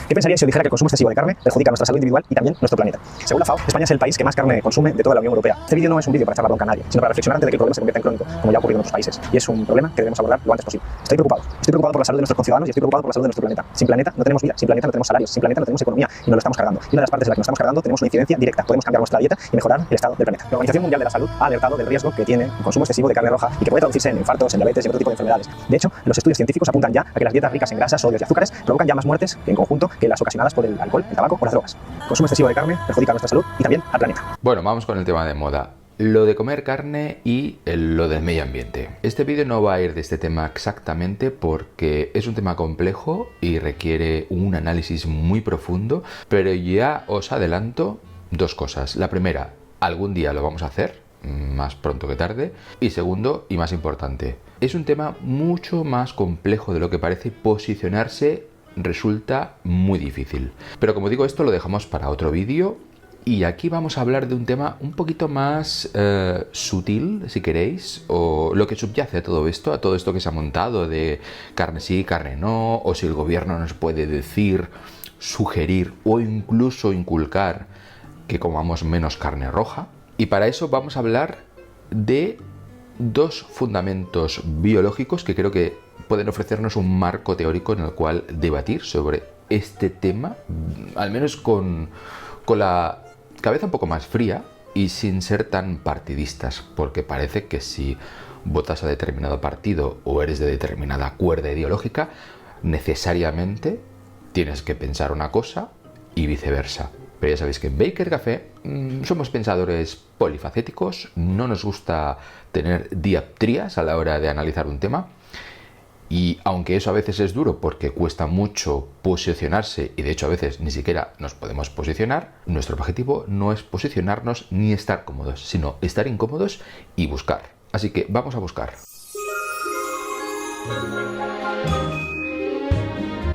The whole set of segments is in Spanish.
¿Qué pensaríais si os dijera que el consumo excesivo de carne perjudica nuestra salud individual y también nuestro planeta? Según la FAO, España es el país que más carne consume de toda la Unión Europea. Este vídeo no es un vídeo para echar la bronca a nadie, sino para reflexionar antes de que el problema se convierta en crónico, como ya ha ocurrido en otros países. Y es un problema que debemos abordar lo antes posible. Estoy preocupado por la salud de nuestros conciudadanos y estoy preocupado por la salud de nuestro planeta. Sin planeta no tenemos vida, sin planeta no tenemos salarios, sin planeta no tenemos economía y nos lo estamos cargando. Y una de las partes de la que nos estamos cargando tenemos una incidencia directa. Podemos cambiar nuestra dieta y mejorar el estado del planeta. La Organización Mundial de la Salud ha alertado del riesgo que tiene el consumo excesivo de carne roja y que puede traducirse en infartos, en diabetes y otro tipo de enfermedades. De hecho, los estudios científicos apuntan ya a que las dietas ricas en grasas, sodios y azúcares provocan ya más muertes en conjunto que las ocasionadas por el alcohol, el tabaco o las drogas. El consumo excesivo de carne perjudica nuestra salud y también al planeta. Bueno, vamos con el tema de moda. Lo de comer carne y lo del medio ambiente. Este vídeo no va a ir de este tema exactamente porque es un tema complejo y requiere un análisis muy profundo, pero ya os adelanto dos cosas. La primera, algún día lo vamos a hacer, más pronto que tarde. Y segundo, y más importante, es un tema mucho más complejo de lo que parece. Posicionarse resulta muy difícil. Pero como digo, esto lo dejamos para otro vídeo. Y aquí vamos a hablar de un tema un poquito más sutil, si queréis, o lo que subyace a todo esto que se ha montado de carne sí, carne no, o si el gobierno nos puede decir, sugerir o incluso inculcar que comamos menos carne roja. Y para eso vamos a hablar de dos fundamentos biológicos que creo que pueden ofrecernos un marco teórico en el cual debatir sobre este tema, al menos con la cabeza un poco más fría y sin ser tan partidistas, porque parece que si votas a determinado partido o eres de determinada cuerda ideológica, necesariamente tienes que pensar una cosa y viceversa. Pero ya sabéis que en Baker Café somos pensadores polifacéticos, no nos gusta tener dioptrías a la hora de analizar un tema. Y aunque eso a veces es duro porque cuesta mucho posicionarse y de hecho a veces ni siquiera nos podemos posicionar, nuestro objetivo no es posicionarnos ni estar cómodos, sino estar incómodos y buscar. Así que vamos a buscar.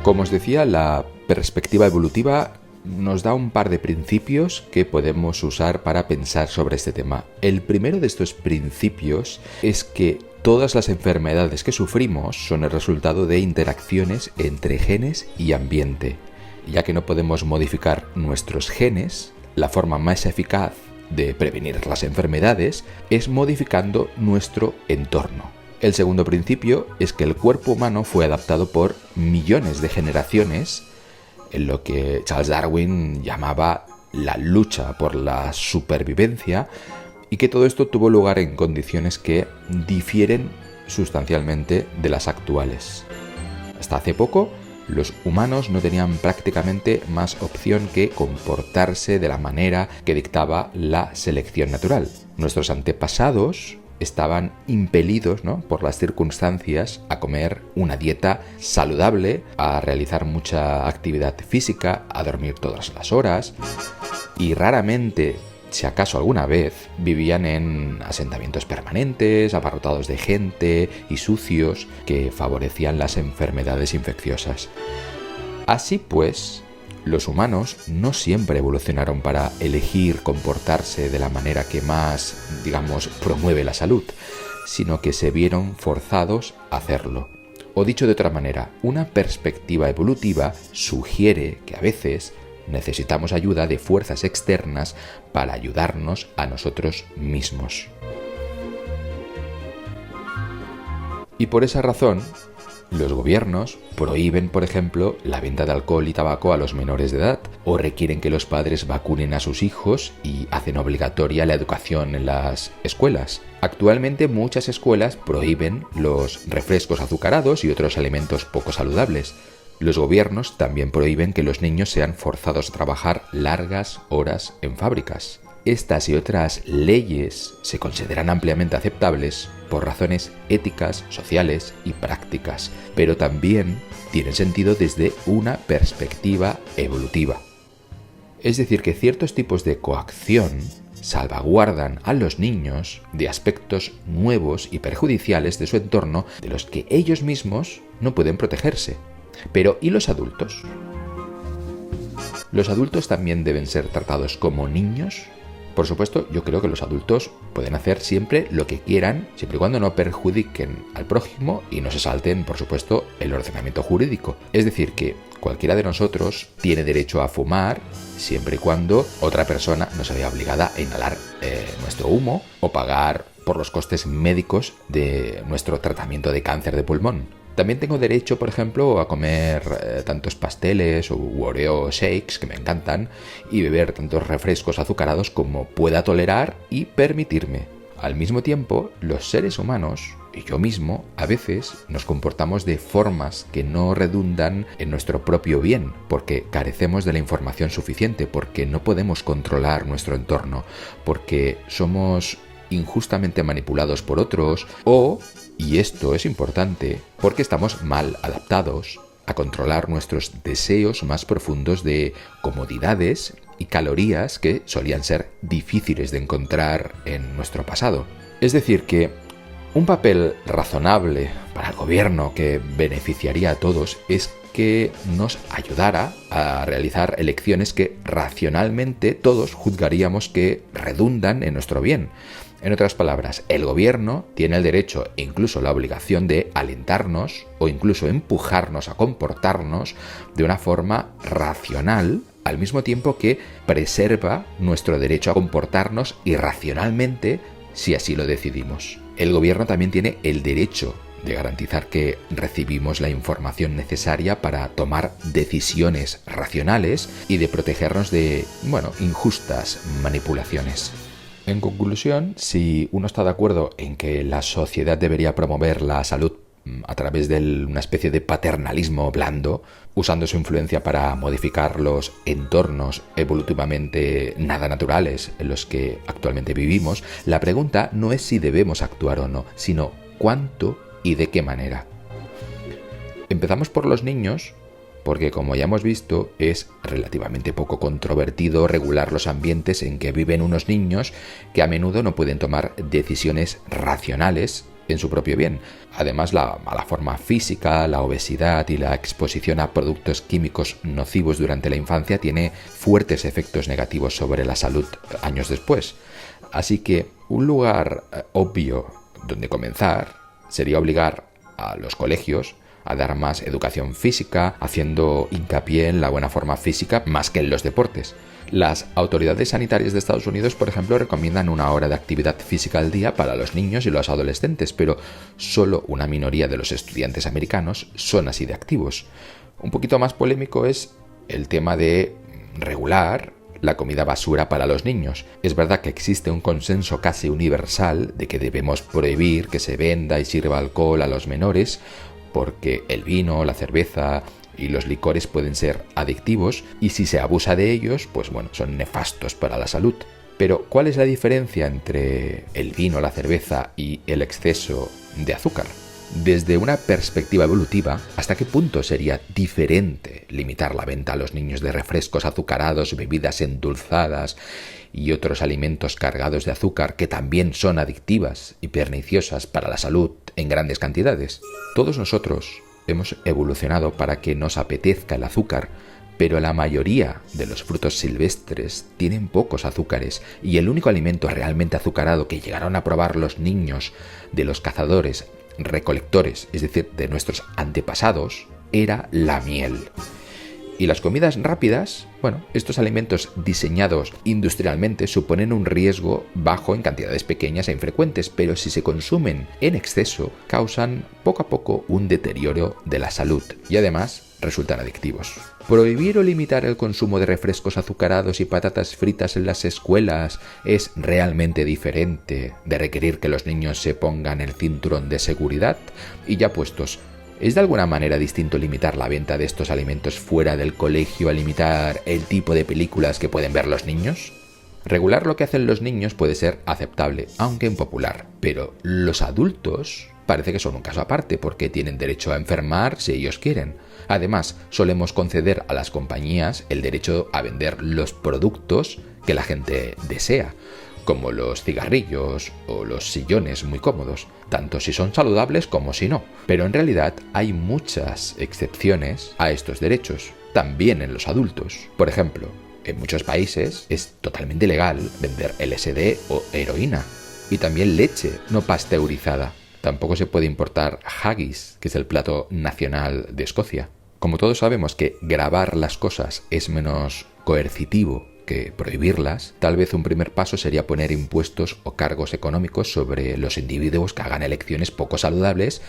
Como os decía, la perspectiva evolutiva nos da un par de principios que podemos usar para pensar sobre este tema. El primero de estos principios es que todas las enfermedades que sufrimos son el resultado de interacciones entre genes y ambiente. Ya que no podemos modificar nuestros genes, la forma más eficaz de prevenir las enfermedades es modificando nuestro entorno. El segundo principio es que el cuerpo humano fue adaptado por millones de generaciones en lo que Charles Darwin llamaba la lucha por la supervivencia, y que todo esto tuvo lugar en condiciones que difieren sustancialmente de las actuales. Hasta hace poco, los humanos no tenían prácticamente más opción que comportarse de la manera que dictaba la selección natural. Nuestros antepasados estaban impelidos, ¿no?, por las circunstancias a comer una dieta saludable, a realizar mucha actividad física, a dormir todas las horas y raramente, si acaso alguna vez, vivían en asentamientos permanentes, abarrotados de gente y sucios que favorecían las enfermedades infecciosas. Así pues, los humanos no siempre evolucionaron para elegir comportarse de la manera que más, promueve la salud, sino que se vieron forzados a hacerlo. O dicho de otra manera, una perspectiva evolutiva sugiere que a veces necesitamos ayuda de fuerzas externas para ayudarnos a nosotros mismos. Y por esa razón, los gobiernos prohíben, por ejemplo, la venta de alcohol y tabaco a los menores de edad, o requieren que los padres vacunen a sus hijos y hacen obligatoria la educación en las escuelas. Actualmente muchas escuelas prohíben los refrescos azucarados y otros alimentos poco saludables. Los gobiernos también prohíben que los niños sean forzados a trabajar largas horas en fábricas. Estas y otras leyes se consideran ampliamente aceptables por razones éticas, sociales y prácticas, pero también tienen sentido desde una perspectiva evolutiva. Es decir, que ciertos tipos de coacción salvaguardan a los niños de aspectos nuevos y perjudiciales de su entorno de los que ellos mismos no pueden protegerse. Pero ¿y los adultos? ¿Los adultos también deben ser tratados como niños? Por supuesto, yo creo que los adultos pueden hacer siempre lo que quieran, siempre y cuando no perjudiquen al prójimo y no se salten, por supuesto, el ordenamiento jurídico. Es decir, que cualquiera de nosotros tiene derecho a fumar siempre y cuando otra persona no se vea obligada a inhalar nuestro humo o pagar por los costes médicos de nuestro tratamiento de cáncer de pulmón. También tengo derecho, por ejemplo, a comer tantos pasteles o Oreo shakes, que me encantan, y beber tantos refrescos azucarados como pueda tolerar y permitirme. Al mismo tiempo, los seres humanos, y yo mismo, a veces nos comportamos de formas que no redundan en nuestro propio bien, porque carecemos de la información suficiente, porque no podemos controlar nuestro entorno, porque somos injustamente manipulados por otros o, y esto es importante, porque estamos mal adaptados a controlar nuestros deseos más profundos de comodidades y calorías que solían ser difíciles de encontrar en nuestro pasado. Es decir, que un papel razonable para el gobierno que beneficiaría a todos es que nos ayudara a realizar elecciones que racionalmente todos juzgaríamos que redundan en nuestro bien. En otras palabras, el gobierno tiene el derecho e incluso la obligación de alentarnos o incluso empujarnos a comportarnos de una forma racional, al mismo tiempo que preserva nuestro derecho a comportarnos irracionalmente si así lo decidimos. El gobierno también tiene el derecho de garantizar que recibimos la información necesaria para tomar decisiones racionales y de protegernos de, injustas manipulaciones. En conclusión, si uno está de acuerdo en que la sociedad debería promover la salud a través de una especie de paternalismo blando, usando su influencia para modificar los entornos evolutivamente nada naturales en los que actualmente vivimos, la pregunta no es si debemos actuar o no, sino cuánto y de qué manera. Empezamos por los niños, porque como ya hemos visto, es relativamente poco controvertido regular los ambientes en que viven unos niños que a menudo no pueden tomar decisiones racionales en su propio bien. Además, la mala forma física, la obesidad y la exposición a productos químicos nocivos durante la infancia tiene fuertes efectos negativos sobre la salud años después. Así que un lugar obvio donde comenzar sería obligar a los colegios a dar más educación física, haciendo hincapié en la buena forma física más que en los deportes. Las autoridades sanitarias de Estados Unidos, por ejemplo, recomiendan 1 hora de actividad física al día para los niños y los adolescentes, pero solo una minoría de los estudiantes americanos son así de activos. Un poquito más polémico es el tema de regular la comida basura para los niños. Es verdad que existe un consenso casi universal de que debemos prohibir que se venda y sirva alcohol a los menores, porque el vino, la cerveza y los licores pueden ser adictivos y si se abusa de ellos, son nefastos para la salud. Pero, ¿cuál es la diferencia entre el vino, la cerveza y el exceso de azúcar? Desde una perspectiva evolutiva, ¿hasta qué punto sería diferente limitar la venta a los niños de refrescos azucarados, bebidas endulzadas y otros alimentos cargados de azúcar que también son adictivas y perniciosas para la salud en grandes cantidades? Todos nosotros hemos evolucionado para que nos apetezca el azúcar, pero la mayoría de los frutos silvestres tienen pocos azúcares y el único alimento realmente azucarado que llegaron a probar los niños de los cazadores recolectores, es decir, de nuestros antepasados, era la miel. Y las comidas rápidas, estos alimentos diseñados industrialmente suponen un riesgo bajo en cantidades pequeñas e infrecuentes, pero si se consumen en exceso, causan poco a poco un deterioro de la salud y además resultan adictivos. Prohibir o limitar el consumo de refrescos azucarados y patatas fritas en las escuelas es realmente diferente de requerir que los niños se pongan el cinturón de seguridad. Y ya puestos, ¿es de alguna manera distinto limitar la venta de estos alimentos fuera del colegio a limitar el tipo de películas que pueden ver los niños? Regular lo que hacen los niños puede ser aceptable, aunque impopular, pero los adultos parece que son un caso aparte porque tienen derecho a enfermar si ellos quieren. Además, solemos conceder a las compañías el derecho a vender los productos que la gente desea, como los cigarrillos o los sillones muy cómodos, tanto si son saludables como si no. Pero en realidad hay muchas excepciones a estos derechos, también en los adultos. Por ejemplo, En muchos países es totalmente ilegal vender LSD o heroína. Y también leche no pasteurizada. Tampoco se puede importar haggis, que es el plato nacional de Escocia. Como todos sabemos que grabar las cosas es menos coercitivo que prohibirlas, tal vez un primer paso sería poner impuestos o cargos económicos sobre los individuos que hagan elecciones poco saludables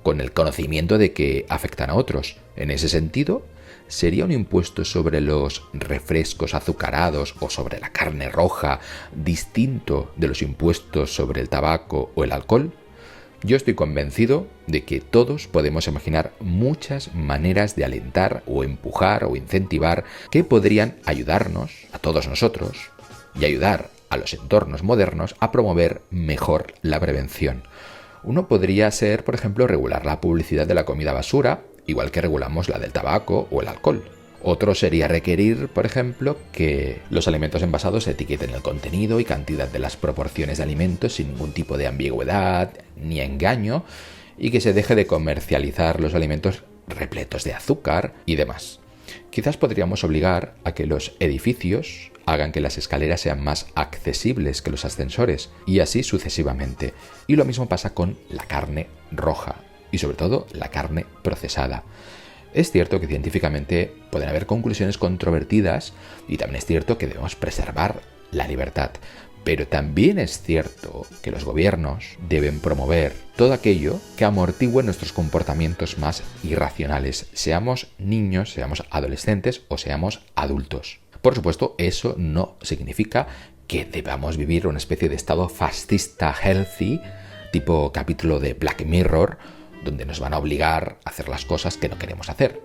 con el conocimiento de que afectan a otros. En ese sentido, ¿sería un impuesto sobre los refrescos azucarados o sobre la carne roja distinto de los impuestos sobre el tabaco o el alcohol? Yo estoy convencido de que todos podemos imaginar muchas maneras de alentar o empujar o incentivar que podrían ayudarnos, a todos nosotros, y ayudar a los entornos modernos a promover mejor la prevención. Uno podría ser, por ejemplo, regular la publicidad de la comida basura, igual que regulamos la del tabaco o el alcohol. Otro sería requerir, por ejemplo, que los alimentos envasados etiqueten el contenido y cantidad de las proporciones de alimentos sin ningún tipo de ambigüedad ni engaño y que se deje de comercializar los alimentos repletos de azúcar y demás. Quizás podríamos obligar a que los edificios hagan que las escaleras sean más accesibles que los ascensores y así sucesivamente. Y lo mismo pasa con la carne roja y sobre todo la carne procesada. Es cierto que científicamente pueden haber conclusiones controvertidas y también es cierto que debemos preservar la libertad. Pero también es cierto que los gobiernos deben promover todo aquello que amortigüe nuestros comportamientos más irracionales, seamos niños, seamos adolescentes o seamos adultos. Por supuesto, eso no significa que debamos vivir una especie de estado fascista healthy, tipo capítulo de Black Mirror, donde nos van a obligar a hacer las cosas que no queremos hacer.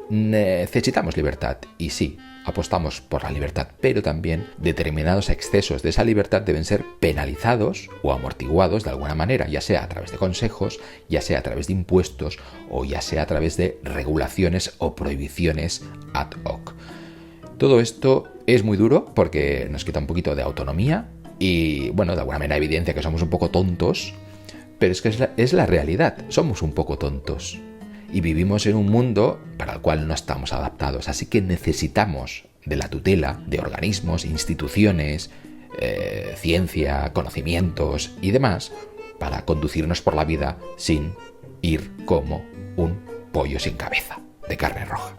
Necesitamos libertad y sí, apostamos por la libertad, pero también determinados excesos de esa libertad deben ser penalizados o amortiguados de alguna manera, ya sea a través de consejos, ya sea a través de impuestos o ya sea a través de regulaciones o prohibiciones ad hoc. Todo esto es muy duro porque nos quita un poquito de autonomía y, bueno, de alguna manera evidencia que somos un poco tontos. Pero es que es la realidad, somos un poco tontos y vivimos en un mundo para el cual no estamos adaptados, así que necesitamos de la tutela de organismos, instituciones, ciencia, conocimientos y demás para conducirnos por la vida sin ir como un pollo sin cabeza de carne roja.